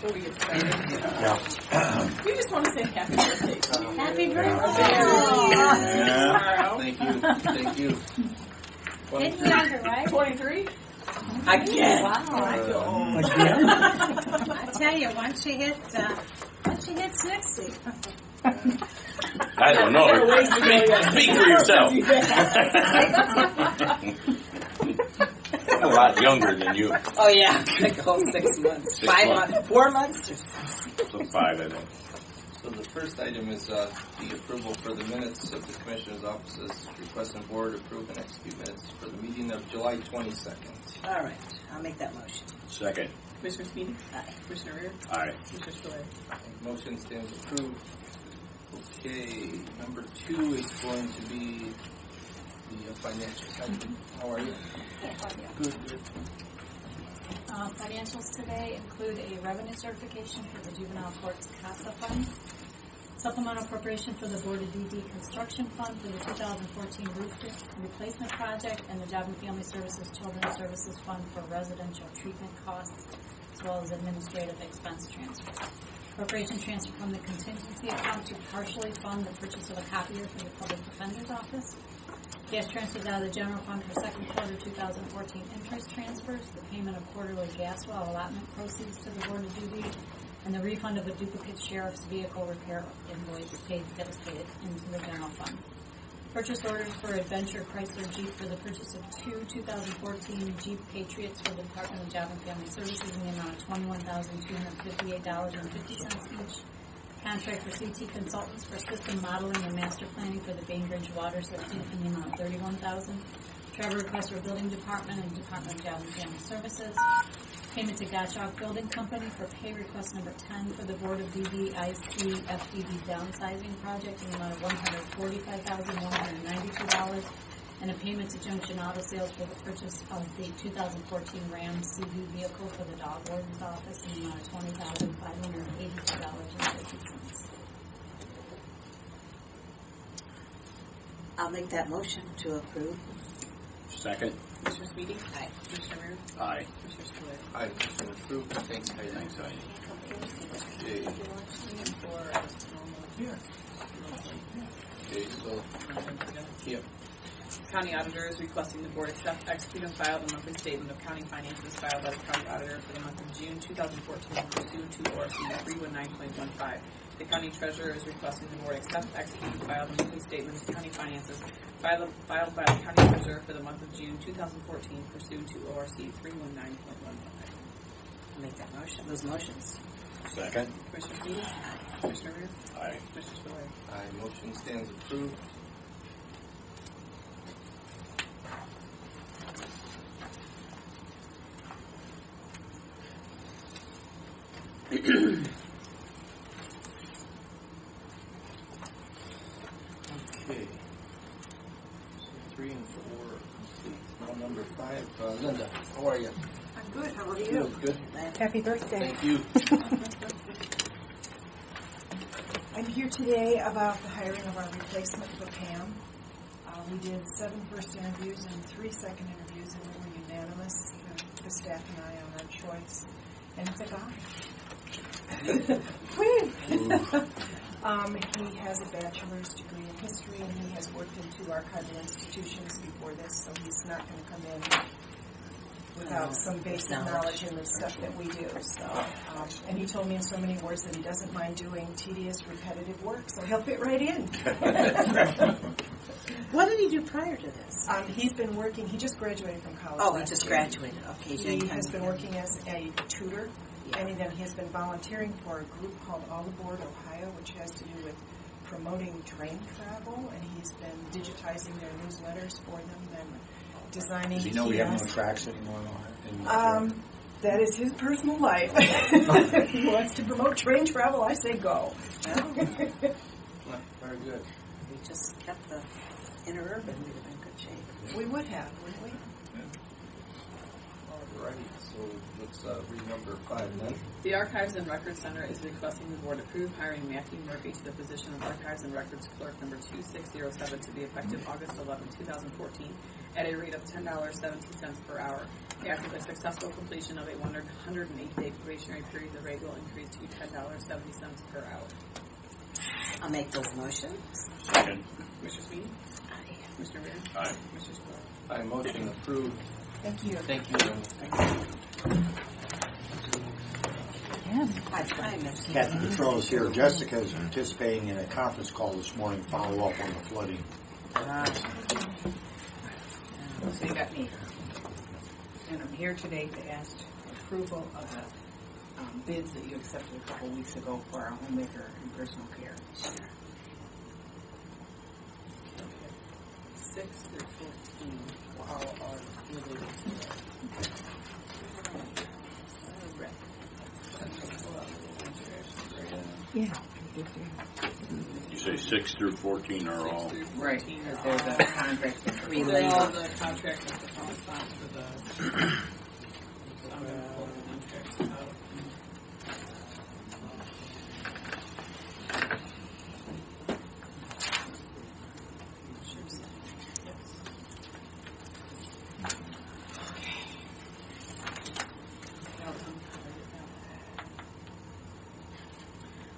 before we get started. Yeah. We just want to say happy birthday to you. Happy birthday! Yeah. Thank you. Thank you. Getting younger, right? 23? Again. Wow. I feel old. I tell you, once you hit 60. I don't know. Speak for yourself. I'm a lot younger than you. Oh, yeah. Like a whole 6 months. 5 months. 4 months? So 5, I think. So the first item is the approval for the minutes of the Commissioner's offices requesting board approve and execute minutes for the meeting of July 22nd. All right. I'll make that motion. Second. Commissioner Speedy? Aye. Commissioner Rea? Aye. Commissioner Spiller? Motion stands approved. Okay, number 2 is going to be the financial section. How are you? Good. Financials today include a revenue certification for the Juvenile Courts CASA Fund, supplemental appropriation for the Board of DD Construction Fund for the 2014 roof replacement project, and the Job and Family Services Children's Services Fund for residential treatment costs, as well as administrative expense transfers. Appropriation transfer from the contingency account to partially fund the purchase of a copier for the Public Defender's Office. Cash transfers out of the general fund for second quarter 2014 interest transfers, the payment of quarterly gas well allotment proceeds to the Board of Duty, and the refund of a duplicate sheriff's vehicle repair invoice that was paid into the general fund. Purchase orders for Adventure Chrysler Jeep for the purchase of 2 2014 Jeep Patriots for the Department of Job and Family Services in the amount of $21,258.50 each. Contract for CT Consultants for system modeling and master planning for the Bainbridge Water System in the amount of $31,000. Travel request for Building Department and Department of Job and Family Services. Payment to Geauga Building Company for pay request number 10 for the Board of DDIC FDD downsizing project in the amount of $145,192. And a payment to Junction Auto Sales for the purchase of the 2014 Ram CV vehicle for the Dog Warden's Office in the amount of $20,582.50. I'll make that motion to approve. Second. Commissioner Speedy? Aye. Commissioner Rea? Aye. Commissioner Spiller? Aye, motion approved. Thanks, Heidi. Thanks, Heidi. Okay, so, yeah. County Auditor is requesting the Board accept, execute, and file the monthly statement of county finances filed by the County Auditor for the month of June 2014 pursuant to ORC 319.15. The County Treasurer is requesting the Board accept, execute, and file the monthly statement of county finances filed by the County Treasurer for the month of June 2014 pursuant to ORC 319.15. I'll make that motion. Those motions. Second. Commissioner Speedy? Aye. Commissioner Rea? Aye. Commissioner Spiller? Aye, motion stands approved. Okay. So 3 and 4 complete. Now number 5, Linda, how are you? I'm good. How are you? Good. Happy birthday. Thank you. I'm here today about the hiring of our replacement for Pam. We did 7 first interviews and 3 second interviews, and we were unanimous, the staff and I, on our choice. And it's a guy. He has a bachelor's degree in history, and he has worked in 2 archival institutions before this, so he's not going to come in without some basic knowledge in the stuff that we do. So, and he told me in so many words that he doesn't mind doing tedious, repetitive work, so he'll fit right in. What did he do prior to this? He's been working, he just graduated from college. Oh, he last just year. graduated. Okay. He has been working as a tutor, and then he has been volunteering for a group called All Aboard Ohio, which has to do with promoting train travel, and he's been digitizing their newsletters for them and designing. Does he know we have no tracks anymore in Ohio? That is his personal life. If he wants to promote train travel, I say go. Very good. We just kept the interurban. We'd have been in good shape. We would have, wouldn't we? Alrighty, so let's read number 5 then. The Archives and Records Center is requesting the Board approve hiring Matthew Murphy to the position of Archives and Records Clerk number 2607 to be effective August 11, 2014 at a rate of $10.17 per hour. After the successful completion of a 108-day probationary period, the rate will increase to $10.70 per hour. I'll make those motions. Second. Commissioner Sweeney? Aye. Commissioner Rea? Aye. Commissioner Spillier? Aye, motion approved. Thank you. Thank you. Hi, Miss Captain Patrol is here. Jessica is participating in a conference call this morning, follow up on the flooding. So you got me. And I'm here today to ask approval of the bids that you accepted a couple weeks ago for our homemaker and personal care. 6 through 14 all are related to Yeah. You say 6 through 14 are all. Right, because there's a contract that They're all the contract with the phone funds for the contracts out.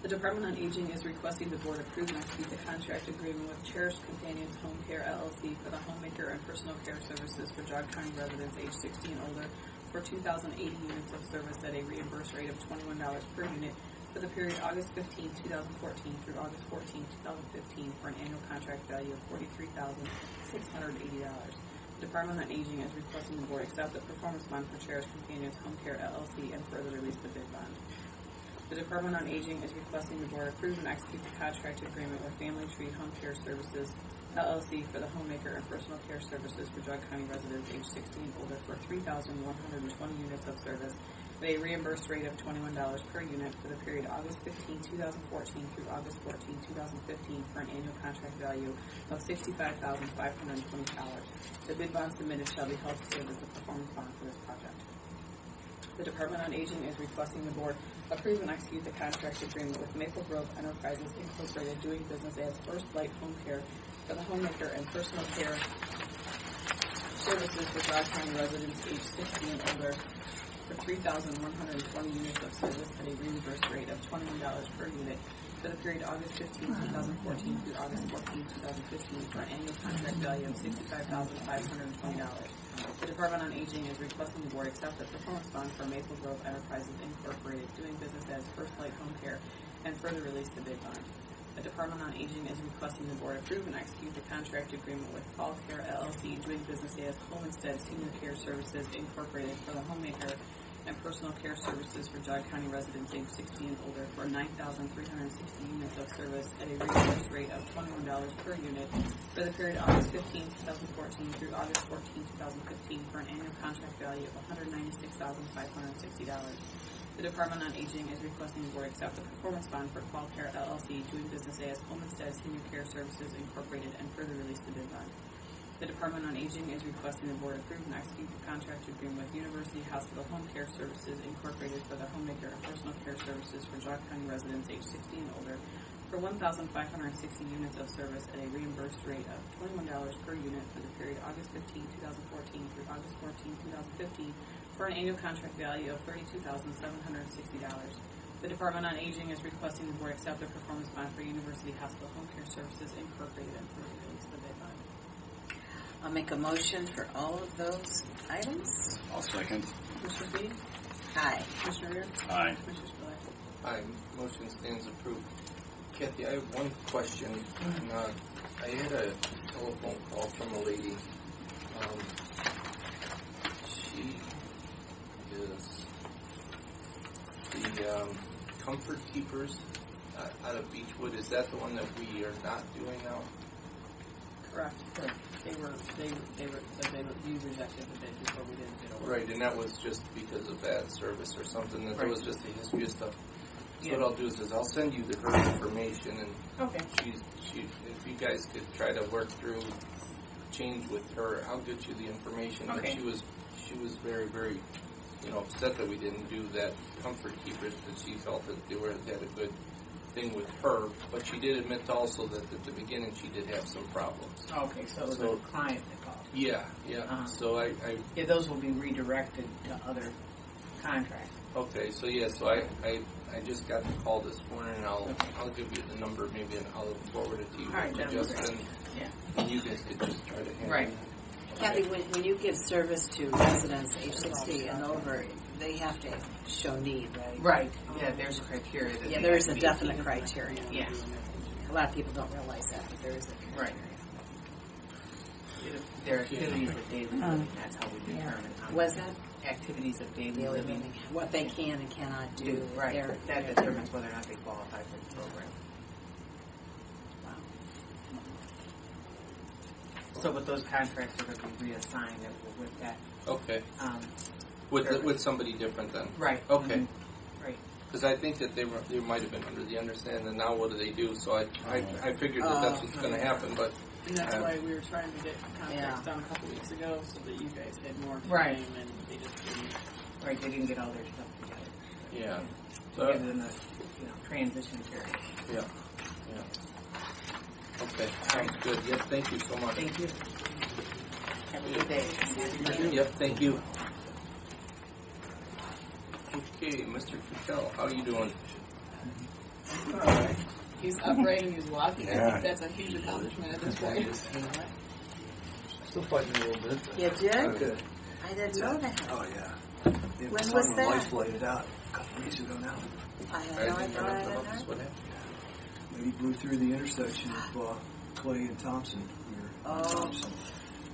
The Department on Aging is requesting the board approve and execute the contract agreement with Cherished Companions Home Care LLC for the homemaker and personal care services for Geauga County residents age 60 and older for 2,080 units of service at a reimbursed rate of $21 per unit for the period August 15, 2014 through August 14, 2015 for an annual contract value of $43,680. The Department on Aging is requesting the board accept the performance bond for Cherished Companions Home Care LLC and further release the bid bond. The Department on Aging is requesting the board approve and execute the contract agreement with Family Tree Home Care Services, LLC for the homemaker and personal care services for Geauga County residents age 60 and older for 3,120 units of service at a reimbursed rate of $21 per unit for the period August 15, 2014 through August 14, 2015 for an annual contract value of $65,520. The bid bond submitted shall be held to serve as the performance bond for this project. The Department on Aging is requesting the board approve and execute the contract agreement with Maple Grove Enterprises Incorporated doing business as First Light Home Care for the homemaker and personal care services for Geauga County residents age 60 and older for 3,120 units of service at a reimbursed rate of $21 per unit for the period August 15, 2014 through August 14, 2015 for an annual contract value of $65,520. The Department on Aging is requesting the board accept the performance bond for Maple Grove Enterprises Incorporated doing business as First Light Home Care and further release the bid bond. The Department on Aging is requesting the board approve and execute the contract agreement with Paul Care LLC doing business as Homestead Senior Care Services Incorporated for the homemaker and personal care services for Geauga County residents age 60 and older for 9,360 units of service at a reimbursed rate of $21 per unit for the period August 15, 2014 through August 14, 2015 for an annual contract value of $196,560. The Department on Aging is requesting the board accept the performance bond for Qual Care LLC doing business as Homestead Senior Care Services Incorporated and further release the bid bond. The Department on Aging is requesting the board approve and execute the contract agreement with University Hospital Home Care Services Incorporated for the homemaker and personal care services for Geauga County residents age 60 and older for 1,560 units of service at a reimbursed rate of $21 per unit for the period August 15, 2014 through August 14, 2015 for an annual contract value of $32,760. The Department on Aging is requesting the board accept the performance bond for University Hospital Home Care Services Incorporated and further release the bid bond. I'll make a motion for all of those items. I'll second. Commissioner Sweeney? Aye. Commissioner Rea? Aye. Commissioner Spillier? Aye, motion stands approved. Kathy, I have one question. I had a telephone call from a lady. She is the Comfort Keepers out of Beechwood. Is that the one that we are not doing now? Correct. You rejected the bid before we didn't get over. Right, and that was just because of bad service or something. That there was just a history of stuff. So Yeah. what I'll do is I'll send you her information, and Okay. if you guys could try to work through change with her, I'll get you the information. But Okay. she was very, very, upset that we didn't do that Comfort Keepers, that she felt that they had a good thing with her. But she did admit also that at the beginning she did have some problems. Okay, so it was a client that called. Yeah. So I Yeah, those will be redirected to other contracts. okay. So I just got the call this morning, and I'll give you the number maybe, and I'll forward it to you. All right, that'd be just great. and, Yeah. and you guys could just try to handle Right. it. Kathy, when you give service to residents age 60 and over, they have to show need, right? Right. Yeah, there's criteria. That Yeah, they there have is to a meet. definite criteria. Yeah. A lot of people don't realize that, but there is a criteria. Right. Their activities of daily living. That's how we determine. Was that Activities of daily daily living. living? What they can and cannot do. Right. Their- That determines whether or not they qualify for the program. So with those contracts are going to be reassigned with that. Okay. Service. With somebody different then. Right. Okay. Mm-hmm. Right. Because I think that they might have been under the understanding that now what do they do? So I figured that that's what's going to happen, but And that's why we were trying to get contracts done a couple weeks ago, so that you guys had more time, Right. and they just didn't. Right. They didn't get all their stuff together. yeah. To give them a transition period. Yeah. Okay, sounds good. Yep, thank you so much. Thank you. Have a good day. Yep, thank you. Okay, Mr. Kuchel, how are you doing? All right. He's upright and he's walking. I Yeah. think that's a huge accomplishment at this point. Still fighting a little bit. You did? Good. I didn't know that. Oh, yeah. When was that? Life laid it out a couple weeks ago now. I had no idea. What happened? Lady blew through the intersection of Clay and Thompson. We were on Thompson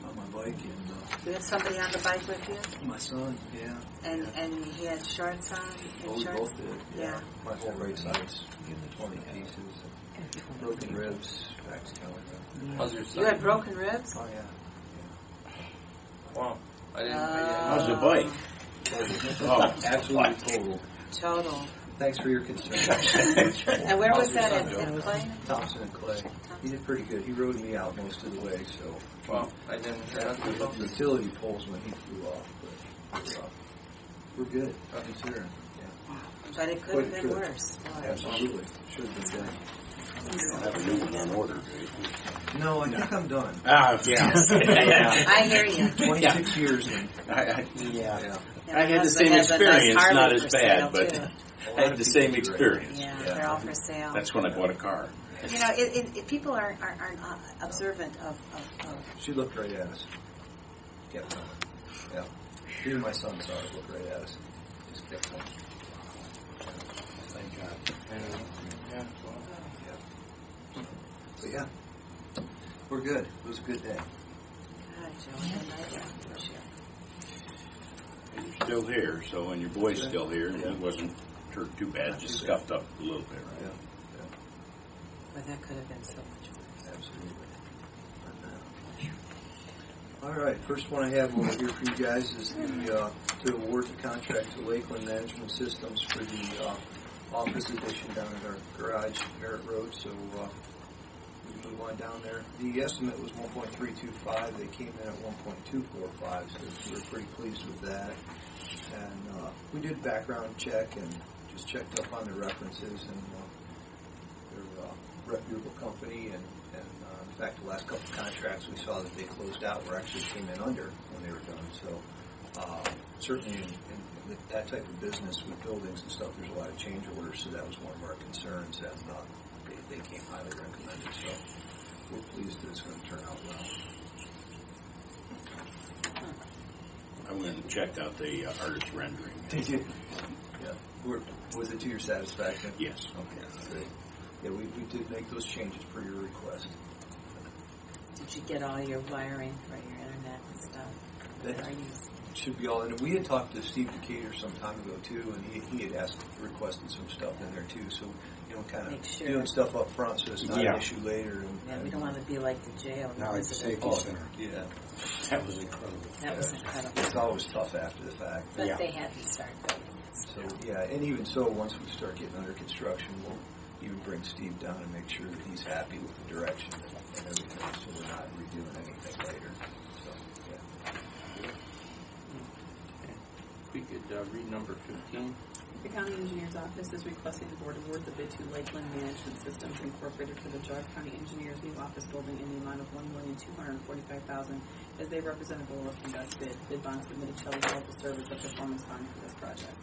on my bike, and You had somebody on the bike with you? my son, yeah. And he had shorts on? Oh, we shorts? both did. Yeah. My whole right side's in 20 pieces, and broken ribs, back to Geauga. How's your son? You had broken ribs? Oh, yeah. Wow. I didn't How's know. the bike? Oh, Absolutely total. Total. Thanks for your concern. And where was How's your that son in doing? Clay? Thompson and Clay. He did pretty good. He rode me out most of the way, so Wow, I didn't hear nothing about the this. utility poles when he flew off, but we're good. Considering, yeah, But it could have been worse. absolutely should have been done. you don't have a new one on order, do you? No, I think I'm done. Yeah. I hear you. 26 years in. Yeah. And I my had the husband same has a nice experience, Harley not for as sale, bad, but too. I had the same experience. Yeah, they're all for sale. That's when I bought a car. You know, people aren't observant of She looked right at us. Kept going. Yeah. Even my son saw her look right at us. Just kept going. Thank God. Yeah. But yeah, we're good. It was a good day. God, Joe, I had no idea. And you're still here, so when your boy's still here, and he wasn't hurt too bad, just scuffed up a little bit, right? Yeah. But that could have been so much worse. Absolutely. All right, first one I have over here for you guys is to award the contract to Lakeland Management Systems for the office addition down at our garage, Merritt Road. So we move on down there. The estimate was 1.325. They came in at 1.245, so we're pretty pleased with that. And we did a background check and just checked up on the references, and they're a reputable company, and in fact, the last couple of contracts we saw that they closed out were actually came in under when they were done. So certainly in that type of business with buildings and stuff, there's a lot of change orders, so that was one of our concerns, and they came highly recommended. So we're pleased that it's going to turn out well. I went and checked out the artist rendering. Did you? Yeah. Was it to your satisfaction? Yes. Okay, great. Yeah, we did make those changes per your request. Did you get all your wiring for your internet and stuff? That Are you? should be all. And we had talked to Steve Decatur some time ago too, and he had requested some stuff in there too. So kind Make of sure. doing stuff up front so it's not Yeah. an issue later. Yeah, we don't want to be like the jail. Now it's a safety Oh, center. yeah, That was incredible. That was incredible. it's always tough after the fact. But Yeah. they had to start building it. So yeah, and even so, once we start getting under construction, we'll even bring Steve down and make sure that he's happy with the direction and everything, so we're not redoing anything later. So yeah. We could read number 15. The County Engineer's Office is requesting the Board award the bid to Lakeland Management Systems Incorporated for the Geauga County Engineers new office building in the amount of $1,245,000 as they represent the lowest and best bid. Bid bond submitted shall be held to serve as a performance bond for this project.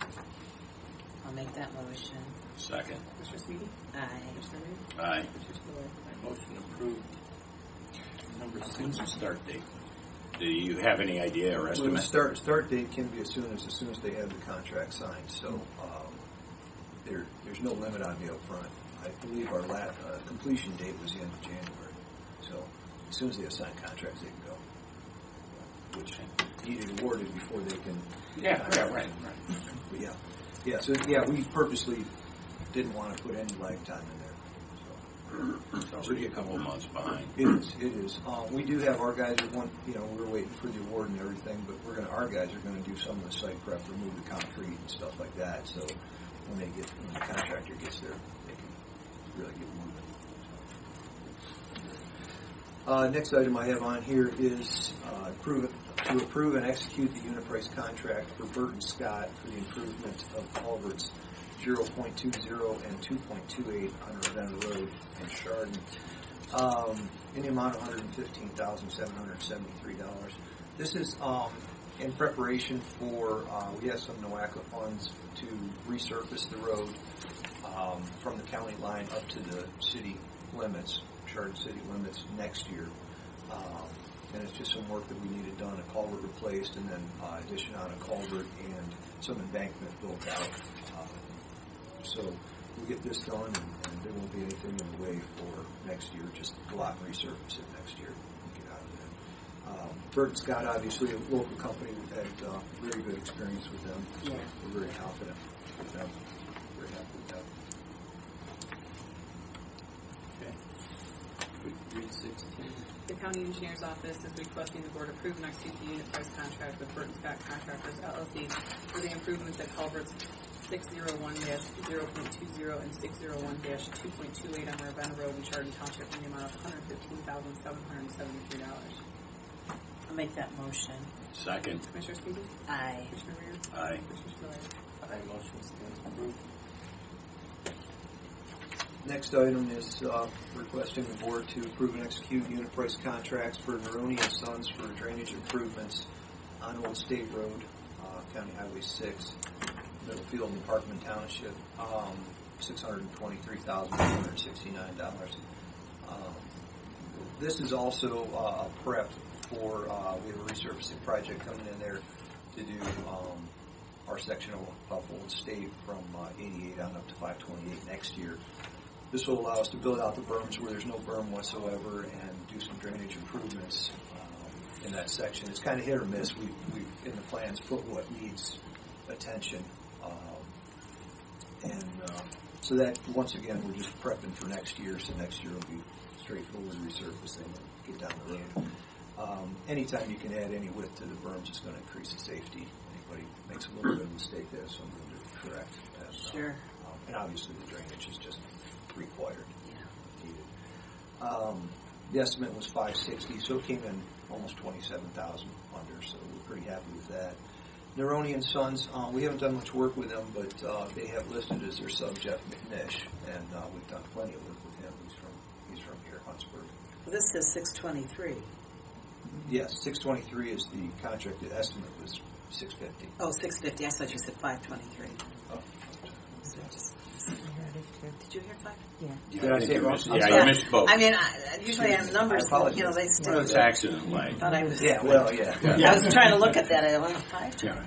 I'll make that motion. Second. Commissioner Sweetie? Aye. Commissioner Rea? Aye. Commissioner Spiller? Motion approved. Number When's 6. the start date? Do you have any idea or Well, estimate? start date can be as soon as they have the contract signed. So there's no limit on the upfront. I believe our completion date was the end of January. So as soon as they have signed contracts, they can go. Which needed awarded before they can. Yeah, right. But so we purposely didn't want to put any lag time in there. So we're a couple of months behind. It is. We do have our guys are we're waiting for the award and everything, but our guys are going to do some of the site prep, remove the concrete and stuff like that. So when the contractor gets there, they can really get moving. Next item I have on here is to approve and execute the unit price contract for Burton Scott for the improvement of culverts 0.20 and 2.28 on Ravenna Road in Chardon, in the amount of $115,773. This is in preparation for, we have some NOACA funds to resurface the road from the county line up to the city limits, Chardon city limits next year. And it's just some work that we needed done, a culvert replaced, and then addition on a culvert and some embankment built out. So we'll get this done, and there won't be anything in the way for next year. Just go out and resurface it next year and get out of there. Burton Scott, obviously, a local company. We've had very good experience with them. So we're very confident with them. Very happy with them. Okay. Read 16. The County Engineer's Office is requesting the Board approve and execute the unit price contract with Burton Scott Contractors, LLC for the improvements at culverts 601-0.20 and 601-2.28 on Ravenna Road in Chardon Township in the amount of $115,773. I'll make that motion. Second. Commissioner Sweetie? Aye. Commissioner Rea? Aye. Commissioner Spiller? Aye. Motion stands approved. Next item is requesting the board to approve and execute unit price contracts for Neroni and Sons for drainage improvements on Old State Road, County Highway 6, Middlefield and Parkman Township, $623,269. This is also a prep for, we have a resurfacing project coming in there to do our section of Old State from 88 on up to 528 next year. This will allow us to build out the berms where there's no berm whatsoever and do some drainage improvements in that section. It's kind of hit or miss. We've in the plans put what needs attention. So that, once again, we're just prepping for next year. So next year will be straightforward resurfacing and get down the road. Anytime you can add any width to the berms, it's going to increase the safety. Anybody makes a little bit of a mistake, they have something to correct. And, Sure. And obviously the drainage is just required. Yeah. Needed. The estimate was $560, so it came in almost $27,000 under. So we're pretty happy with that. Neroni and Sons, we haven't done much work with them, but they have listed as their sub Jeff McNish, and we've done plenty of work with him. He's from here, Huntsburg. Well, this says 623. Yes, 623 is the contract. The estimate was 650. Oh, 650. I thought you said 523. Oh. Did you hear 5? Did I think say it you wrong? missed- you missed both. I mean, usually I have numbers, I apologize. they stick. Well, it's accident like. I thought I was. Yeah, well, yeah. I was trying to look at that. I went 5. Yeah.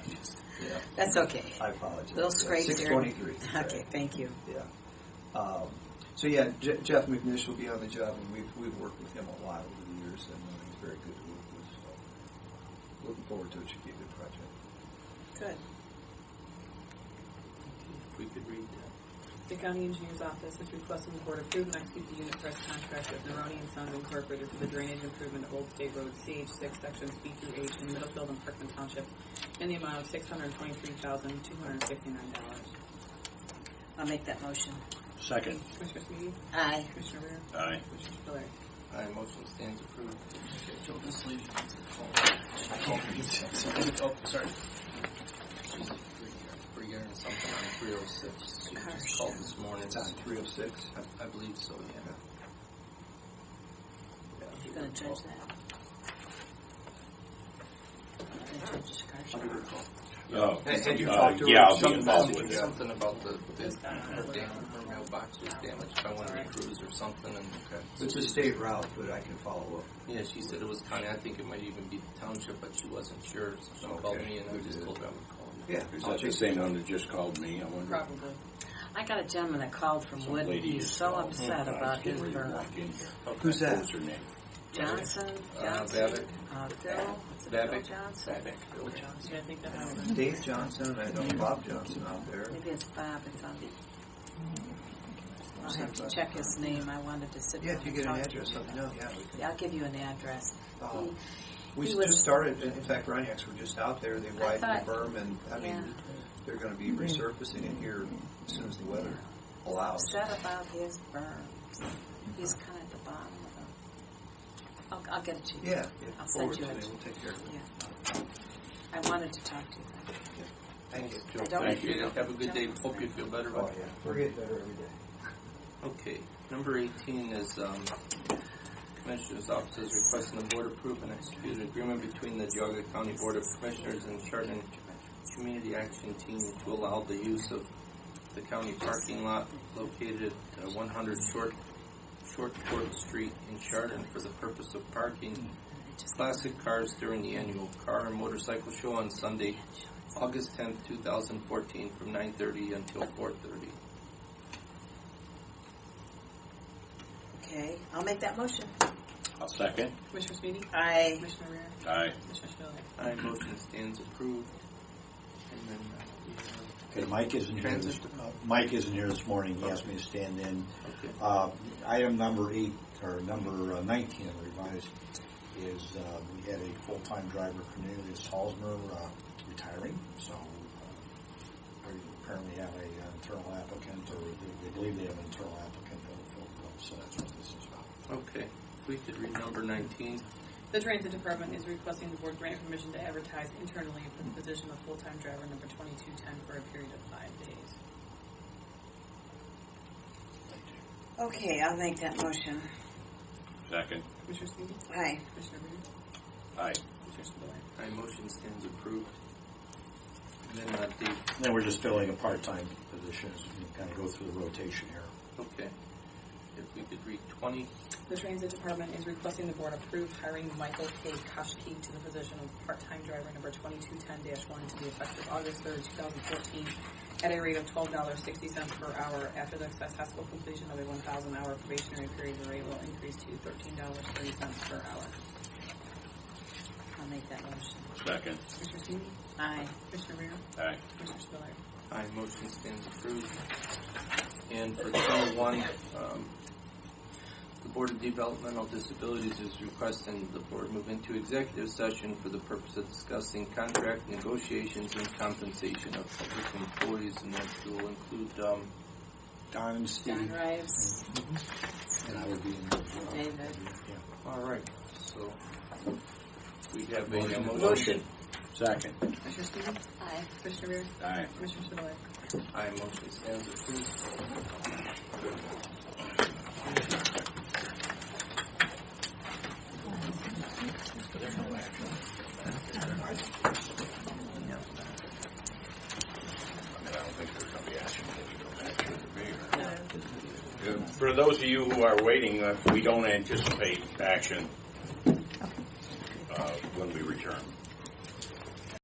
Yeah. That's okay. I apologize. Little scrapes here. 623. Okay, thank you. Yeah. So yeah, Jeff McNish will be on the job, and we've worked with him a lot over the years, and he's very good to work with. So looking forward to it. Should be a good project. Good. If we could read that. The County Engineer's Office is requesting the Board approve and execute the unit price contract with Neroni and Sons Incorporated for the drainage improvement of Old State Road CH6 sections B through H in Middlefield and Parkman Township in the amount of $623,269. I'll make that motion. Second. Commissioner Sweetie? Aye. Commissioner Rea? Aye. Commissioner Spiller? Aye. Motion stands approved. Joe, this leaves oh, sorry. 3 yards. something on 306. She just called this morning. It's on 306. I believe so, yeah. You're going to judge that? Oh, Had you talked to her? yeah, I'll be Something involved about- with that. Something about her mailbox was damaged by one of the crews or something. And It's a state route, but I can follow up. yeah, she said it was county. I think it might even be the township, but she wasn't sure. So she called me, and I just told her I would call you. Yeah. Is that the same one that just called me? I wonder. Probably. I got a gentleman that called from Some Wood. lady He's just so called. upset I was about getting his ready to burn. walk in here. Who's that? What was her name? Johnson, Babbitt. Bill, what's it, Babbitt. Bill Johnson? Bill Johnson. Yeah, I think that might have been. Dave Johnson, I know Bob Johnson out there. Maybe it's Bob. It's on. I'll have to check his name. I wanted to sit Yeah, down if you and get an talk to address, him. let me know. Yeah, we can. Yeah, I'll give you an address. We He just was- started, in fact, Rhinex were just out there, they widened thought- the berm, and, I mean, yeah. they're gonna be resurfacing it here as soon as the weather allows. Upset about his burns. He's kind of at the bottom of the. I'll get it to you. Yeah, I'll forward send you today, it. we'll take care of it. Yeah. I wanted to talk to you. Thank you. I don't- Thank you. Have a good day. Hope you feel better about Oh, it. yeah, we're getting better every day. Okay, number 18 is Commissioner's Office is requesting the Board approve and execute an agreement between the Geauga County Board of Commissioners and Chardon Community Action Team to allow the use of the county parking lot located at 100 Short Court Street in Chardon for the purpose of parking classic cars during the annual Car and Motorcycle Show on Sunday, August 10th, 2014 from 9:30 until 4:30. Okay, I'll make that motion. I'll second. Commissioner Sweeney? Aye. Commissioner Rea? Aye. Commissioner Spiller? Aye, motion stands approved. And then we have Okay, Mike isn't here. Mike isn't here this morning. He asked me to stand in. okay. Item number 8 or number 19 on the revised is we had a full-time driver, Cornelius Halsmer, retiring. So we apparently have an internal applicant, or they believe they have an internal applicant that will fill the role. So that's what this is about. Okay, if we could read number 19. The Transit Department is requesting the Board grant permission to advertise internally for the position of full-time driver number 2210 for a period of 5 days. Okay, I'll make that motion. Second. Commissioner Sweeney? Aye. Commissioner Rea? Aye. Commissioner Spiller? Aye, motion stands approved. And then the, And then we're just filling a part-time position as we kind of go through the rotation here. okay, if we could read 20. The Transit Department is requesting the Board approve hiring Michael K. Koschke to the position of part-time driver number 2210-1 to be effective August 3rd, 2014 at a rate of $12.60 per hour. After the successful completion of a 1,000-hour probationary period, the rate will increase to $13.30 per hour. I'll make that motion. Second. Commissioner Sweeney? Aye. Commissioner Rea? Aye. Commissioner Spiller? Aye, motion stands approved. And for 21, the Board of Developmental Disabilities is requesting the Board move into executive session for the purpose of discussing contract negotiations and compensation of public employees, and that will include Don and Steve. Don Rives. And I would be in David. Yeah. all right, so we have a Motion. Second. Commissioner Sweeney? Aye. Commissioner Rea? Aye. Commissioner Spiller? Aye, motion stands approved. For those of you who are waiting, we don't anticipate action when we return.